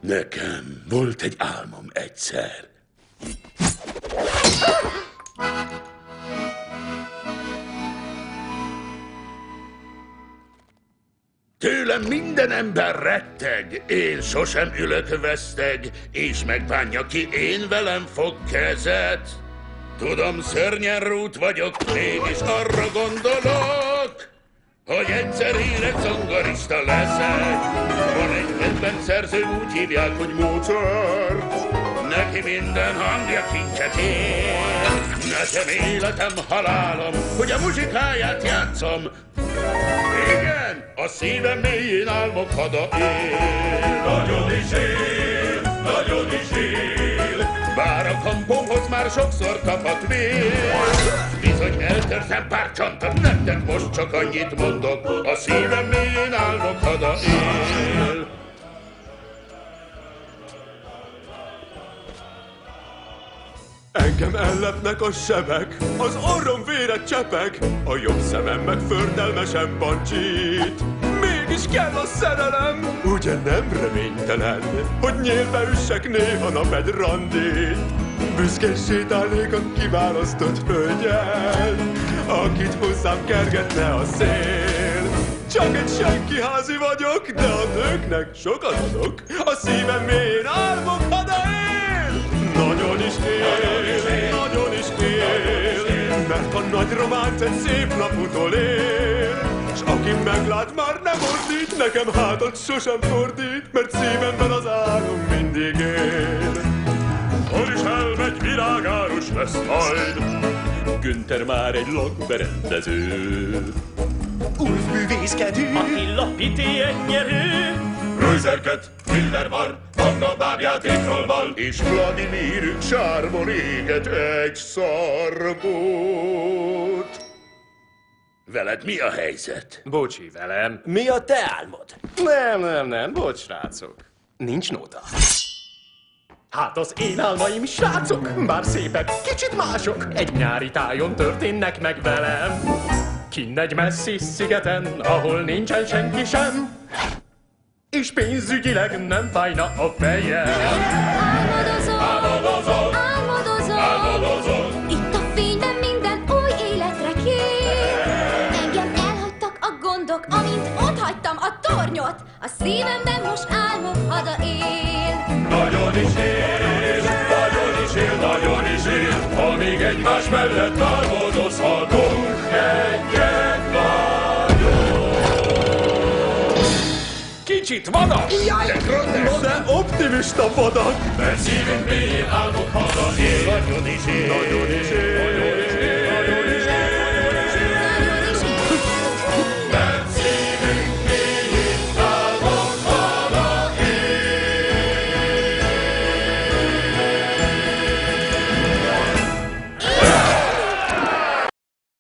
Nekem volt egy álmom egyszer. Tőlem minden ember retteg, én sosem ülök veszteg, és megbánja ki, én velem fog kezet. Tudom, szörnyen rút vagyok, mégis arra gondolok, hogy egyszer híres zongorista leszek. Van egy kedvenc-szerző, úgy hívják, hogy Mozart. Neki minden hangja kincset ér. Nekem életem, halálom, hogy a muzsikáját játszom. Igen, a szívem mélyén álmok hada él. Nagyon is él, nagyon is él. Bár a kampomhoz már sokszor tapadt vér. Bizony eltörtem pár csontot, nektek most csak annyit mondok, a szívem mélyén álmok hada él. Engem ellepnek a sebek, az orrom véret csepeg, a jobb szemem meg fördelmesen pancsít. Mégis kell a szerelem, ugye nem reménytelen, hogy nyílbe üssek néha nap egy randit. Büszkén sétálnék a kiválasztott hölgyel, akit hozzám kergetne a szél. Csak egy senkiházi vagyok, de a nőknek sokat adok, a szívem mélyén álmok hada él. Nagyon is él, nagyon is él, mert a nagy románc egy szép nap utolér. S aki meglát, már nem ordít, nekem hátat sosem fordít, mert szívemben az álom mindig él. Hol is elmegy, virágárus lesz majd. Günther már egy lakberendező. Ulf művészkedő, Attila Piti nyerő. Röjzerket, Millervar, Anna bábjátékról val. És Vladimir sárból éget egy szarvót. Veled mi a helyzet? Bocsi velem. mi a te álmod? Nem, bocs, srácok. Nincs nóta. Hát az én álmaim, srácok, bár szépek, kicsit mások. Egy nyári tájon történnek meg velem. Kinn egy messzi szigeten, ahol nincsen senki sem. És pénzügyileg nem fájna a fejem. Álmodozol, álmodozol. Itt a fényben minden új életre kér. Engem elhagytak a gondok, amint ott hagytam a tornyot. A szívemben most álmok hada él. Nagyon is él, nagyon is él, nagyon is él. Amíg egymás mellett álmodozhatunk, egyet vagyunk. Kicsit vadak! No de optimista vadak, Mert szívünk mélyén álmok haza él. Nagyon is él.